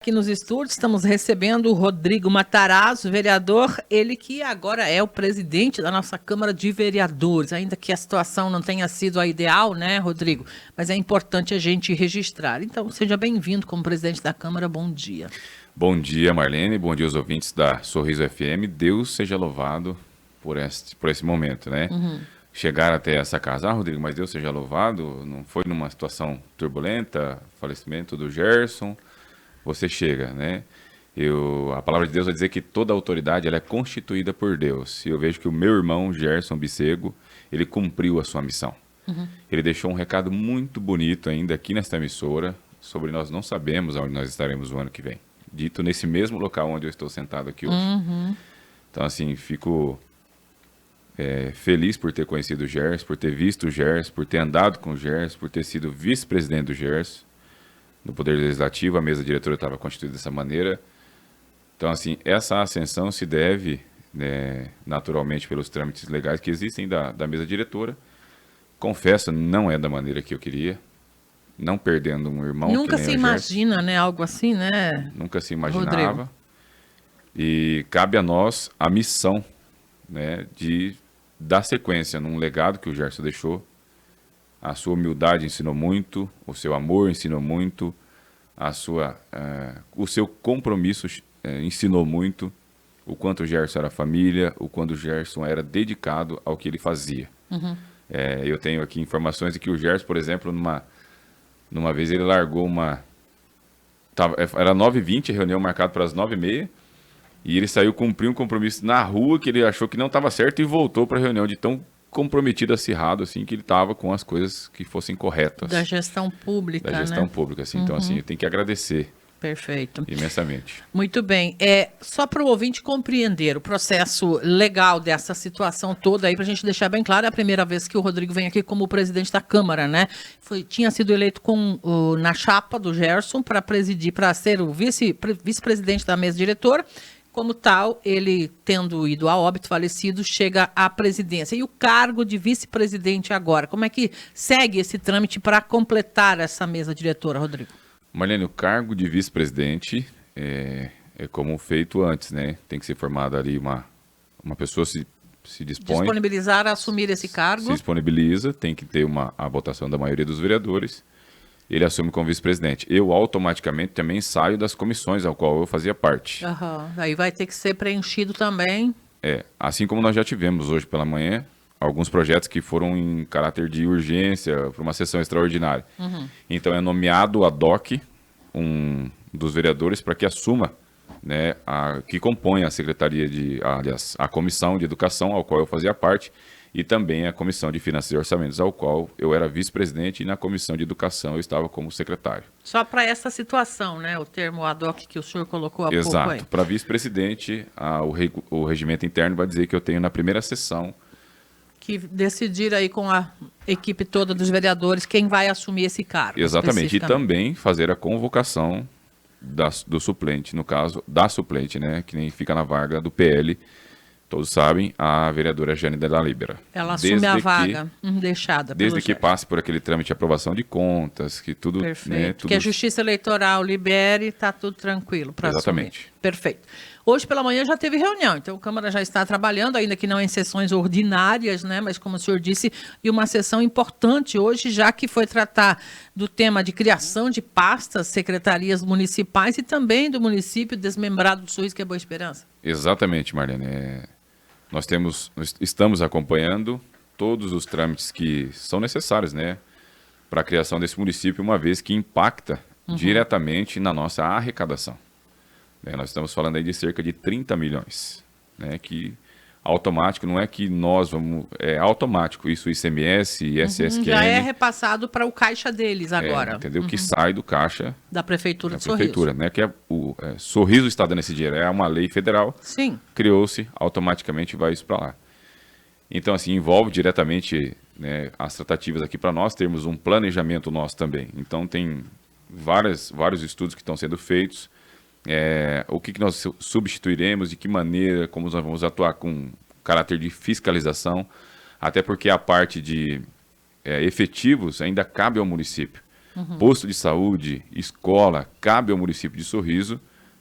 Aqui nos estúdios estamos recebendo o Rodrigo Matarazzo, vereador, ele que agora é o presidente da nossa Câmara de Vereadores, ainda que a situação não tenha sido a ideal, né, Rodrigo? Mas é importante a gente registrar. Então, seja bem-vindo como presidente da Câmara, bom dia. Bom dia, Marlene, bom dia aos ouvintes da Sorriso FM. Deus seja louvado por esse momento, né? Chegar até essa casa. Rodrigo, mas Deus seja louvado, não foi numa situação turbulenta, falecimento do Gerson. Você chega, né? A palavra de Deus vai dizer que toda autoridade ela é constituída por Deus. E eu vejo que o meu irmão, Gerson Bissego, ele cumpriu a sua missão. Ele deixou um recado muito bonito ainda aqui nesta emissora, sobre nós não sabemos onde nós estaremos no ano que vem. Dito nesse mesmo local onde eu estou sentado aqui hoje. Então, assim, fico feliz por ter conhecido o Gerson, por ter visto o Gerson, por ter andado com o Gerson, por ter sido vice-presidente do Gerson. No Poder Legislativo, a mesa diretora estava constituída dessa maneira. Então, assim, essa ascensão se deve, né, naturalmente, pelos trâmites legais que existem da mesa diretora. Confesso, não é da maneira que eu queria, não perdendo um irmão. Nunca se imagina, né, algo assim, né? Nunca se imaginava. Rodrigo. E cabe a nós a missão, né, de dar sequência num legado que o Gerson deixou. A sua humildade ensinou muito, o seu amor ensinou muito, o seu compromisso ensinou muito, o quanto o Gerson era família, o quanto o Gerson era dedicado ao que ele fazia. Eu tenho aqui informações de que o Gerson, por exemplo, numa vez ele largou era 9h20, reunião marcada para as 9h30, e ele saiu cumprir um compromisso na rua que ele achou que não estava certo e voltou para a reunião de tão comprometido, acirrado, assim, que ele estava com as coisas que fossem corretas. Da gestão pública, Da gestão né? pública, assim. Então, assim, eu tenho que agradecer Perfeito. imensamente. Muito bem. Só para o ouvinte compreender o processo legal dessa situação toda aí, para a gente deixar bem claro, é a primeira vez que o Rodrigo vem aqui como presidente da Câmara, né? Tinha sido eleito na chapa do Gerson para presidir, para ser o vice-presidente da mesa diretora. Como tal, ele tendo ido a óbito, falecido, chega à presidência. E o cargo de vice-presidente agora, como é que segue esse trâmite para completar essa mesa diretora, Rodrigo? Marlene, o cargo de vice-presidente é como feito antes, né? Tem que ser formada ali uma pessoa se dispõe. Disponibilizar a assumir esse cargo. Se disponibiliza, tem que ter a votação da maioria dos vereadores. Ele assume como vice-presidente. Eu automaticamente também saio das comissões ao qual eu fazia parte. Aí vai ter que ser preenchido também. Assim como nós já tivemos hoje pela manhã, alguns projetos que foram em caráter de urgência para uma sessão extraordinária. Então é nomeado ad hoc um dos vereadores para que assuma, né, que compõe a secretaria a comissão de educação ao qual eu fazia parte, e também a Comissão de Finanças e Orçamentos, ao qual eu era vice-presidente, e na Comissão de Educação eu estava como secretário. Só para essa situação, né? O termo ad hoc que o senhor colocou há pouco aí. Exato. Para vice-presidente, o regimento interno vai dizer que eu tenho na primeira sessão que decidir aí com a equipe toda dos vereadores quem vai assumir esse cargo. Exatamente. E também fazer a convocação do suplente, no caso, da suplente, né? Que nem fica na vaga do PL. Todos sabem, a vereadora Jane da Libera. Ela assume a vaga deixada pelo Desde que passe por aquele trâmite de aprovação de contas, que tudo... Perfeito. Né, tudo... Que a Justiça Eleitoral libere, está tudo tranquilo para assumir. Exatamente. Perfeito. Hoje pela manhã já teve reunião, então a Câmara já está trabalhando, ainda que não em sessões ordinárias, né? Mas como o senhor disse, e uma sessão importante hoje, já que foi tratar do tema de criação de pastas, secretarias municipais e também do município desmembrado do Sorriso, que é Boa Esperança. Exatamente, Marlene. Nós estamos acompanhando todos os trâmites que são necessários, né, para a criação desse município, uma vez que impacta diretamente na nossa arrecadação. Nós estamos falando aí de cerca de 30 milhões, né, que automático, não é que nós vamos... É automático, isso ICMS, ISSQN... Já é repassado para o caixa deles agora. Entendeu? Que sai do caixa... Da Prefeitura de Sorriso. Né? Que Sorriso está dando esse dinheiro, é uma lei federal. Sim. Criou-se, automaticamente vai isso para lá. Então, assim, envolve diretamente, né, as tratativas aqui para nós termos um planejamento nosso também. Então, tem vários estudos que estão sendo feitos. O que nós substituiremos, de que maneira, como nós vamos atuar com caráter de fiscalização, até porque a parte de efetivos ainda cabe ao município. Posto de saúde, escola, cabe ao município de Sorriso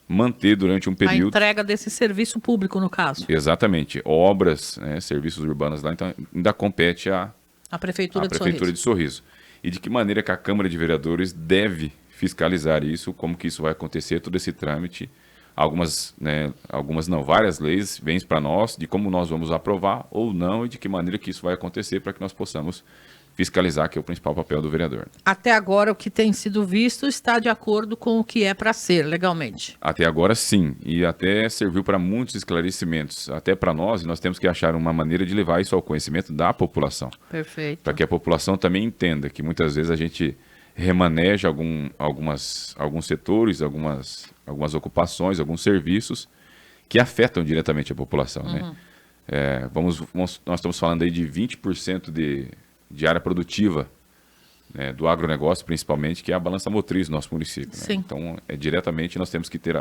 manter durante um A período... entrega desse serviço público, no caso. Exatamente. Obras, né, serviços urbanos lá, então ainda compete A Prefeitura à de Prefeitura Sorriso. de Sorriso. E de que maneira que a Câmara de Vereadores deve fiscalizar isso, como que isso vai acontecer, todo esse trâmite. Algumas, né, algumas não, várias leis vêm para nós, de como nós vamos aprovar ou não, e de que maneira que isso vai acontecer para que nós possamos fiscalizar, que é o principal papel do vereador. Até agora, o que tem sido visto está de acordo com o que é para ser, legalmente. Até agora, sim, e até serviu para muitos esclarecimentos, até para nós, e nós temos que achar uma maneira de levar isso ao conhecimento da população. Perfeito. Para que a população também entenda que muitas vezes a gente remaneja alguns setores, algumas ocupações, alguns serviços que afetam diretamente a população. Né? Nós estamos falando aí de 20% de área produtiva, né, do agronegócio principalmente, que é a balança motriz do nosso município. Né? Sim. Então, diretamente nós temos que ter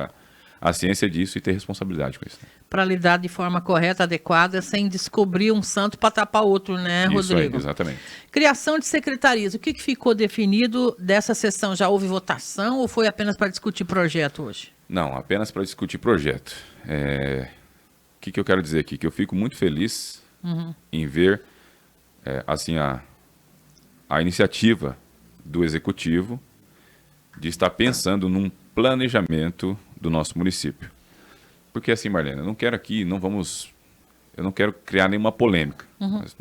a ciência disso e ter responsabilidade com isso. Né? Para lidar de forma correta, adequada, sem descobrir um santo para tapar outro, né, Isso Rodrigo? aí, exatamente. Criação de secretarias. O que ficou definido dessa sessão? Já houve votação ou foi apenas para discutir projeto hoje? Não, apenas para discutir projeto. O que eu quero dizer aqui? Que eu fico muito feliz em ver assim, a iniciativa do Executivo de estar pensando num planejamento do nosso município. Porque assim, Marlene, eu não quero criar nenhuma polêmica. Mas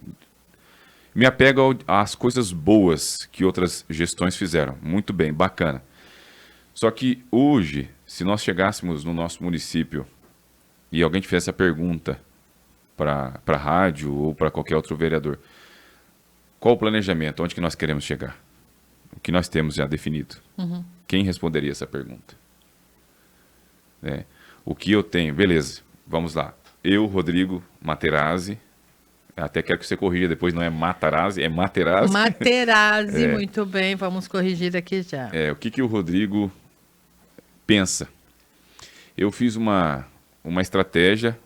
me apego às coisas boas que outras gestões fizeram. Muito bem, bacana. Só que hoje, se nós chegássemos no nosso município e alguém fizesse a pergunta para a rádio ou para qualquer outro vereador, qual o planejamento? Onde que nós queremos chegar? O que nós temos já definido? Quem responderia essa pergunta? O que eu tenho? Beleza, vamos lá. Eu, Rodrigo Materazzi, até quero que você corrija depois, não é Matarazzi, é Materazzi. Materazzi, muito bem, vamos corrigir aqui já. O que o Rodrigo pensa? Eu fiz uma estratégia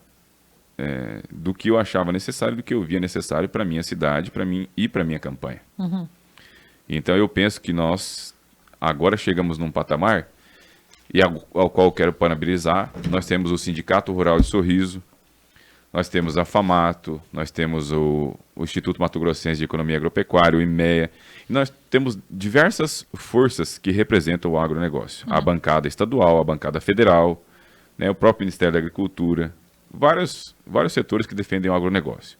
do que eu achava necessário, do que eu via necessário para a minha cidade, para mim e para a minha campanha. Então eu penso que nós agora chegamos num patamar e ao qual eu quero parabenizar. Nós temos o Sindicato Rural de Sorriso, nós temos a FAMATO, nós temos o Instituto Mato Grossense de Economia Agropecuária, o IMEA, e nós temos diversas forças que representam o agronegócio. A bancada estadual, a bancada federal, né, o próprio Ministério da Agricultura, vários setores que defendem o agronegócio.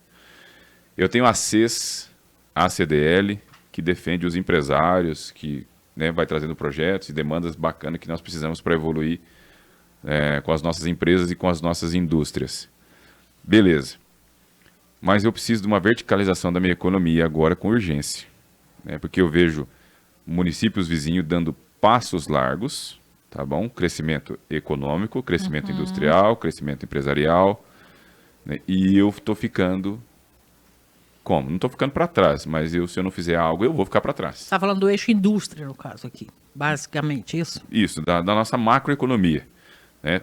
Eu tenho a CES, a CDL, que defende os empresários, que, né, vai trazendo projetos e demandas bacanas que nós precisamos para evoluir com as nossas empresas e com as nossas indústrias. Beleza. Mas eu preciso de uma verticalização da minha economia agora com urgência. Né, porque eu vejo municípios vizinhos dando passos largos, tá bom? Crescimento econômico, crescimento industrial, crescimento empresarial, né? E eu estou ficando... Como? Não estou ficando para trás, mas se eu não fizer algo, eu vou ficar para trás. Você está falando do eixo indústria, no caso aqui, basicamente, isso? Isso, da nossa macroeconomia. Né?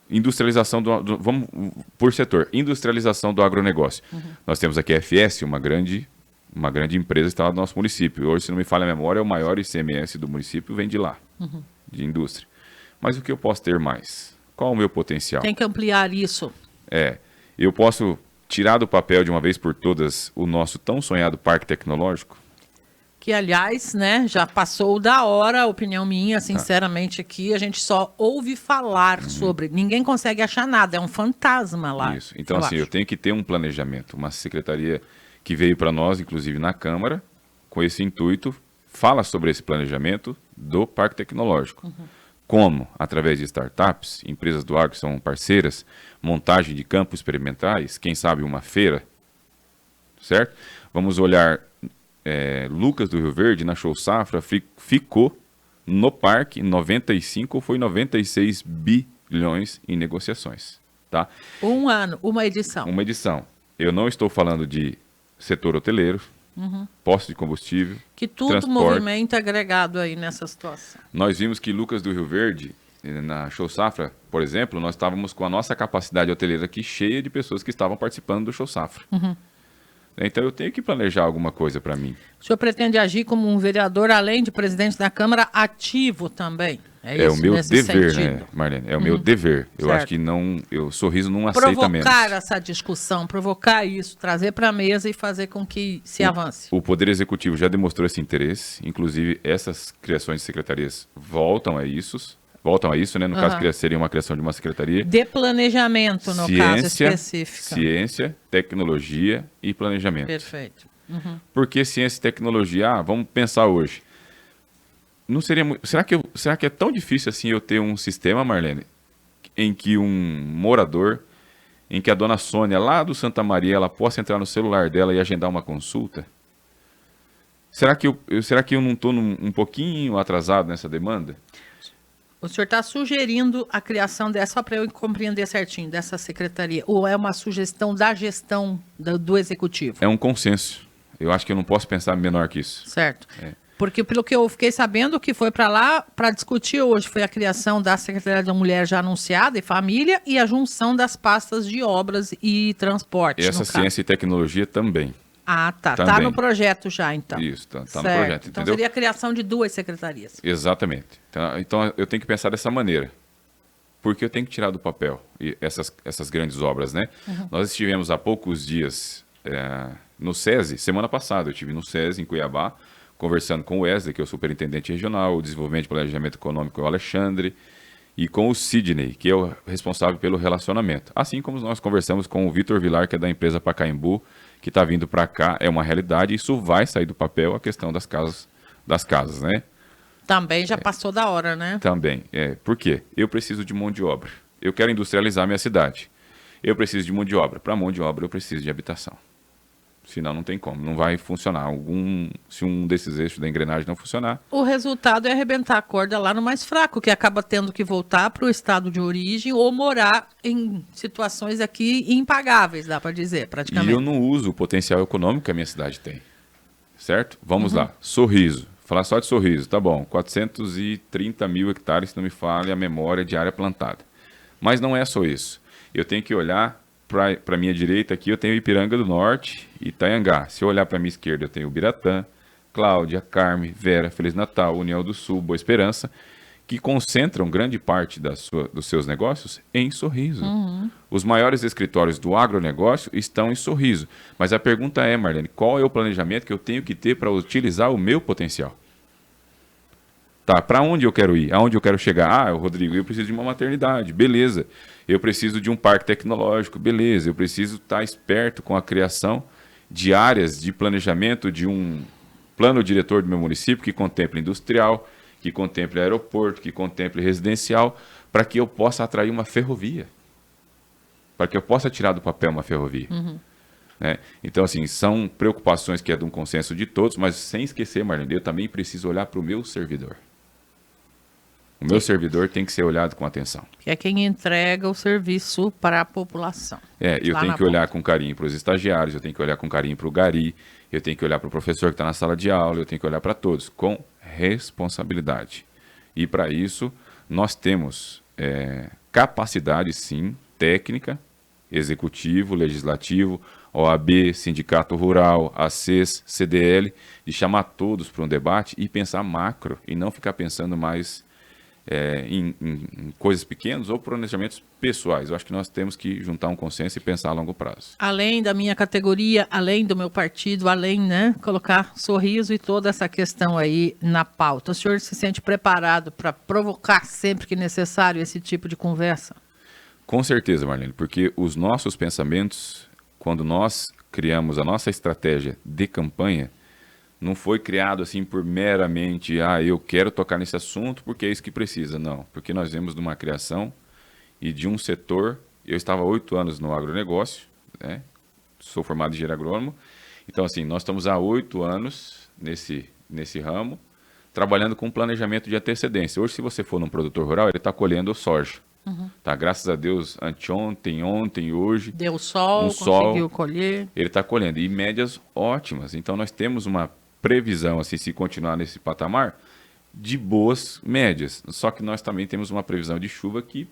Industrialização vamos por setor, industrialização do agronegócio. Nós temos aqui a FS, uma grande empresa instalada no nosso município. Hoje, se não me falha a memória, o maior ICMS do município vem de lá, de indústria. Mas o que eu posso ter mais? Qual o meu potencial? Tem que ampliar isso. Eu posso tirar do papel de uma vez por todas o nosso tão sonhado parque tecnológico? Que, aliás, né, já passou da hora, opinião minha, sinceramente, aqui, a gente só ouve falar sobre, ninguém consegue achar nada, é um fantasma lá. Isso, então assim, eu tenho que ter um planejamento, uma secretaria que veio para nós, inclusive na Câmara, com esse intuito, fala sobre esse planejamento do parque tecnológico. Como? Através de startups, empresas do agro que são parceiras, montagem de campos experimentais, quem sabe uma feira, certo? Vamos olhar, Lucas do Rio Verde, na Show Safra, ficou no parque 95 ou foi 96 bilhões em negociações, tá? Um ano, uma edição. Uma edição. Eu não estou falando de setor hoteleiro, posto de combustível, que tudo transporte. Movimento agregado aí nessa situação. Nós vimos que Lucas do Rio Verde, na Show Safra, por exemplo, nós estávamos com a nossa capacidade hoteleira aqui cheia de pessoas que estavam participando do Show Safra. Então eu tenho que planejar alguma coisa para mim. O senhor pretende agir como um vereador, além de presidente da Câmara, ativo também? É isso, o meu nesse dever, sentido? né, Marlene? É o meu dever. Eu Certo. acho que não, Sorriso não aceita menos. Provocar essa discussão, provocar isso, trazer para a mesa e fazer com que se avance. O Poder Executivo já demonstrou esse interesse, inclusive essas criações de secretarias voltam a isso, né? No caso, seria uma criação de uma secretaria. De planejamento, no caso específico. Ciência, tecnologia e planejamento. Perfeito. Por que ciência e tecnologia? Vamos pensar hoje. Não seria será que é tão difícil assim eu ter um sistema, Marlene, em que um morador, em que a dona Sônia, lá do Santa Maria, ela possa entrar no celular dela e agendar uma consulta? Será que eu não estou um pouquinho atrasado nessa demanda? O senhor está sugerindo a criação dessa, só para eu compreender certinho, dessa secretaria, ou é uma sugestão da gestão do executivo? É um consenso. Eu acho que eu não posso pensar menor que isso. Certo. Porque pelo que eu fiquei sabendo, o que foi para lá para discutir hoje foi a criação da Secretaria da Mulher já anunciada e Família e a junção das pastas de obras e transporte. E essa ciência e tecnologia também. Ah, tá. Também. Tá no projeto já, então. Isso, tá no projeto, então entendeu? seria a criação de 2 secretarias. Exatamente. Então eu tenho que pensar dessa maneira. Porque eu tenho que tirar do papel essas grandes obras, né? Nós estivemos há poucos dias no SESI, semana passada eu estive no SESI, em Cuiabá, conversando com o Wesley, que é o superintendente regional, o desenvolvimento e planejamento econômico, o Alexandre, e com o Sidney, que é o responsável pelo relacionamento. Assim como nós conversamos com o Vitor Vilar, que é da empresa Pacaembu, que está vindo para cá, é uma realidade, isso vai sair do papel, a questão das casas, né? Também já passou da hora, né? Também. Por quê? Eu preciso de mão de obra. Eu quero industrializar minha cidade. Eu preciso de mão de obra. Para mão de obra, eu preciso de habitação. Senão não tem como, não vai funcionar. Se um desses eixos da engrenagem não funcionar... O resultado é arrebentar a corda lá no mais fraco, que acaba tendo que voltar para o estado de origem ou morar em situações aqui impagáveis, dá para dizer, praticamente. E eu não uso o potencial econômico que a minha cidade tem. Certo? Vamos lá. Sorriso. Falar só de Sorriso, tá bom. 430 mil hectares, se não me falha a memória, de área plantada. Mas não é só isso. Eu tenho que olhar... Para a minha direita aqui eu tenho Ipiranga do Norte e Itanhangá. Se eu olhar para a minha esquerda eu tenho Biratã, Cláudia, Carme, Vera, Feliz Natal, União do Sul, Boa Esperança, que concentram grande parte dos seus negócios em Sorriso. Os maiores escritórios do agronegócio estão em Sorriso. Mas a pergunta é, Marlene, qual é o planejamento que eu tenho que ter para utilizar o meu potencial? Tá, para onde eu quero ir? Aonde eu quero chegar? Rodrigo, eu preciso de uma maternidade, beleza. Eu preciso de um parque tecnológico, beleza. Eu preciso estar esperto com a criação de áreas de planejamento de um plano diretor do meu município que contemple industrial, que contemple aeroporto, que contemple residencial, para que eu possa atrair uma ferrovia. Para que eu possa tirar do papel uma ferrovia. Né? Então, assim, são preocupações que é de um consenso de todos, mas sem esquecer, Marlene, eu também preciso olhar para o meu servidor. O meu servidor tem que ser olhado com atenção. Que é quem entrega o serviço para a população. Eu tenho que olhar com carinho para os estagiários, eu tenho que olhar com carinho para o gari, eu tenho que olhar para o professor que está na sala de aula, eu tenho que olhar para todos com responsabilidade. E para isso, nós temos capacidade, sim, técnica, executivo, legislativo, OAB, Sindicato Rural, ACES, CDL, de chamar todos para um debate e pensar macro, e não ficar pensando mais em coisas pequenas ou planejamentos pessoais. Eu acho que nós temos que juntar um consenso e pensar a longo prazo. Além da minha categoria, além do meu partido, além, né, colocar Sorriso e toda essa questão aí na pauta. O senhor se sente preparado para provocar sempre que necessário esse tipo de conversa? Com certeza, Marlene, porque os nossos pensamentos, quando nós criamos a nossa estratégia de campanha, não foi criado assim por meramente, eu quero tocar nesse assunto porque é isso que precisa. Não, porque nós vemos de uma criação e de um setor. Eu estava 8 anos no agronegócio, né? Sou formado em engenheiro agrônomo. Então, assim, nós estamos há 8 anos nesse ramo, trabalhando com planejamento de antecedência. Hoje, se você for num produtor rural, ele está colhendo soja. Tá, graças a Deus, anteontem, ontem, hoje... Deu sol, conseguiu colher. Ele está colhendo, e médias ótimas. Então, nós temos uma previsão, assim, se continuar nesse patamar, de boas médias. Só que nós também temos uma previsão de chuva que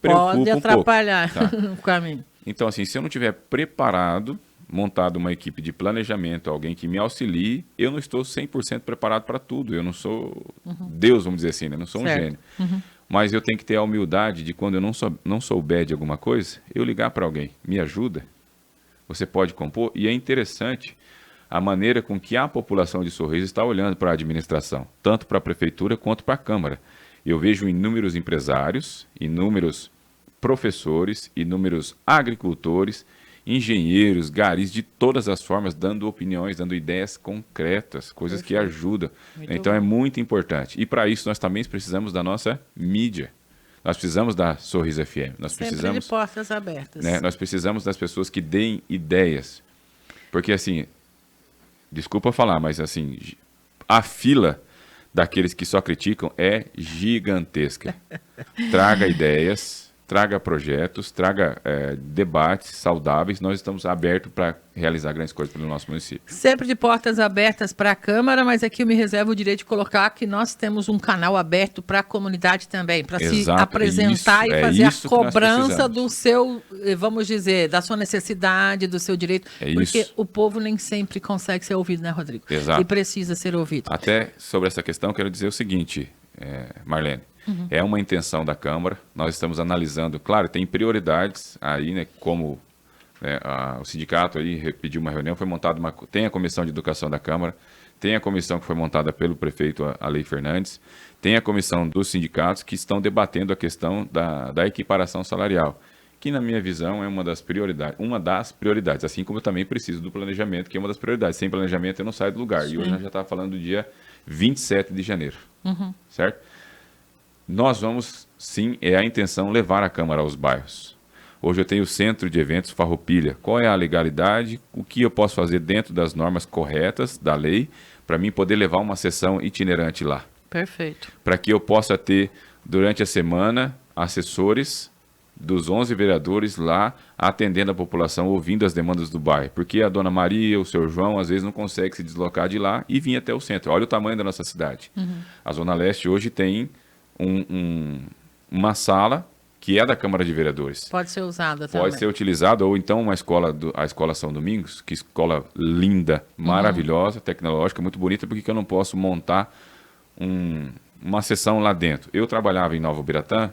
preocupa pode atrapalhar um pouco, tá? o caminho. Então, assim, se eu não estiver preparado, montado uma equipe de planejamento, alguém que me auxilie, eu não estou 100% preparado para tudo. Eu não sou Deus, vamos dizer assim, né? Eu não sou um gênio. Mas eu tenho que ter a humildade de, quando eu não souber de alguma coisa, eu ligar para alguém. Me ajuda? Você pode compor? E é interessante a maneira com que a população de Sorriso está olhando para a administração, tanto para a prefeitura quanto para a Câmara. Eu vejo inúmeros empresários, inúmeros professores, inúmeros agricultores, engenheiros, garis de todas as formas, dando opiniões, dando ideias concretas, coisas que ajudam. Então é muito importante. E para isso nós também precisamos da nossa mídia. Nós precisamos da Sorriso FM. Nós precisamos de portas abertas. Né, nós precisamos das pessoas que deem ideias. Porque assim, desculpa falar, mas assim, a fila daqueles que só criticam é gigantesca. Traga ideias, traga projetos, traga debates saudáveis. Nós estamos abertos para realizar grandes coisas pelo nosso município. Sempre de portas abertas para a Câmara, mas aqui eu me reservo o direito de colocar que nós temos um canal aberto para a comunidade também, para se apresentar e fazer a cobrança do seu, vamos dizer, da sua necessidade, do seu direito, porque o povo nem sempre consegue ser ouvido, né, Rodrigo? Exato. E precisa ser ouvido. Até sobre essa questão, quero dizer o seguinte, Marlene, é uma intenção da Câmara, nós estamos analisando, claro, tem prioridades aí, né, como o sindicato aí pediu uma reunião, foi montada tem a comissão de educação da Câmara, tem a comissão que foi montada pelo prefeito Alei Fernandes, tem a comissão dos sindicatos que estão debatendo a questão da equiparação salarial, que na minha visão é uma das prioridades, assim como eu também preciso do planejamento, que é uma das prioridades. Sem planejamento eu não saio do lugar. Sim. E hoje nós já estamos falando do dia 27 de janeiro, certo? Nós vamos, sim, é a intenção levar a Câmara aos bairros. Hoje eu tenho o Centro de Eventos Farroupilha. Qual é a legalidade? O que eu posso fazer dentro das normas corretas da lei para mim poder levar uma sessão itinerante lá? Perfeito. Para que eu possa ter, durante a semana, assessores dos 11 vereadores lá atendendo a população, ouvindo as demandas do bairro. Porque a dona Maria, o senhor João, às vezes não consegue se deslocar de lá e vir até o centro. Olha o tamanho da nossa cidade. A Zona Leste hoje tem uma sala que é da Câmara de Vereadores. Pode ser usada também. Pode ser utilizada, ou então a Escola São Domingos, que escola linda, maravilhosa, tecnológica, muito bonita, porque que eu não posso montar uma sessão lá dentro? Eu trabalhava em Nova Ubiratã,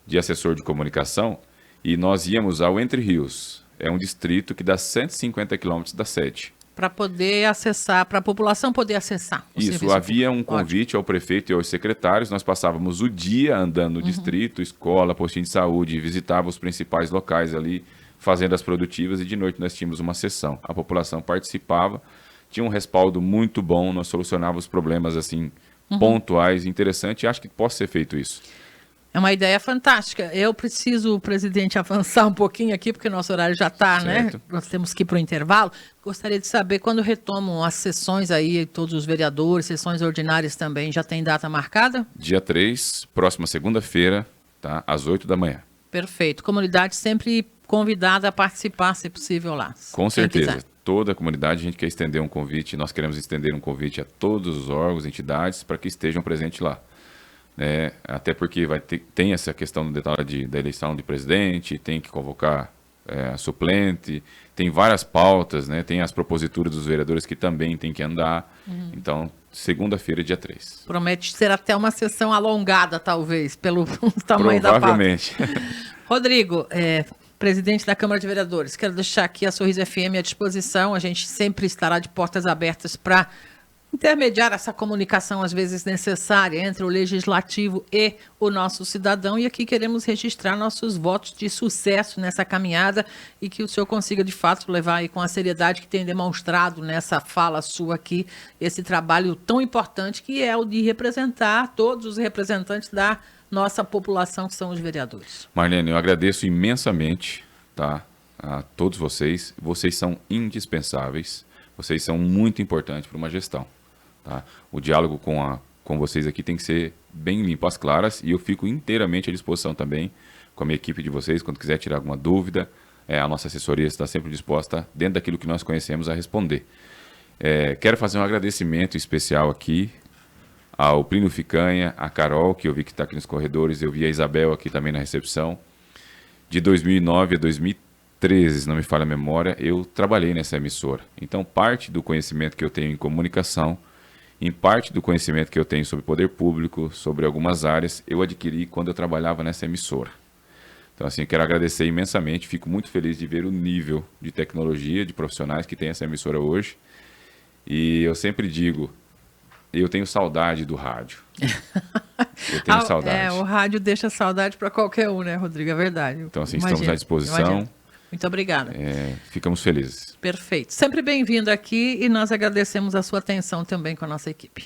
de assessor de comunicação, e nós íamos ao Entre Rios. É um distrito que dá 150 quilômetros da sede. Para poder acessar, para a população poder acessar. Isso, havia um convite ao prefeito e aos secretários, nós passávamos o dia andando no distrito, escola, postinho de saúde, visitava os principais locais ali, fazendas produtivas, e de noite nós tínhamos uma sessão. A população participava, tinha um respaldo muito bom, nós solucionávamos problemas assim pontuais, interessante, e acho que pode ser feito isso. É uma ideia fantástica. Eu preciso, presidente, avançar um pouquinho aqui, porque nosso horário já está, né? Nós temos que ir para o intervalo. Gostaria de saber quando retomam as sessões aí, todos os vereadores, sessões ordinárias também, já tem data marcada? Dia 3, próxima segunda-feira, tá? Às 8 da manhã. Perfeito. Comunidade sempre convidada a participar, se possível, lá. Com certeza. Toda a comunidade, a gente quer estender um convite, nós queremos estender um convite a todos os órgãos, entidades, para que estejam presentes lá. Até porque tem essa questão do detalhe da eleição de presidente, tem que convocar suplente, tem várias pautas, né? Tem as proposituras dos vereadores que também tem que andar. Então, segunda-feira, dia 3. Promete ser até uma sessão alongada, talvez, pelo tamanho da pauta. Provavelmente. Rodrigo, presidente da Câmara de Vereadores, quero deixar aqui a Sorriso FM à disposição. A gente sempre estará de portas abertas para intermediar essa comunicação, às vezes necessária, entre o legislativo e o nosso cidadão. E aqui queremos registrar nossos votos de sucesso nessa caminhada e que o senhor consiga, de fato, levar aí com a seriedade que tem demonstrado nessa fala sua aqui, esse trabalho tão importante que é o de representar todos os representantes da nossa população, que são os vereadores. Marlene, eu agradeço imensamente, tá, a todos vocês. Vocês são indispensáveis, vocês são muito importantes para uma gestão. Tá? O diálogo com vocês aqui tem que ser bem limpo, às claras, e eu fico inteiramente à disposição também com a minha equipe de vocês, quando quiser tirar alguma dúvida, a nossa assessoria está sempre disposta, dentro daquilo que nós conhecemos, a responder. Quero fazer um agradecimento especial aqui ao Plínio Ficanha, a Carol, que eu vi que está aqui nos corredores, eu vi a Isabel aqui também na recepção. De 2009 a 2013, se não me falha a memória, eu trabalhei nessa emissora. Então, parte do conhecimento que eu tenho em comunicação, em parte do conhecimento que eu tenho sobre poder público, sobre algumas áreas, eu adquiri quando eu trabalhava nessa emissora. Então, assim, eu quero agradecer imensamente, fico muito feliz de ver o nível de tecnologia, de profissionais que tem essa emissora hoje. E eu sempre digo, eu tenho saudade do rádio. Eu tenho saudade. O rádio deixa saudade para qualquer um, né, Rodrigo? É verdade. Então, assim, estamos à disposição. Muito obrigada. Ficamos felizes. Perfeito. Sempre bem-vindo aqui e nós agradecemos a sua atenção também com a nossa equipe.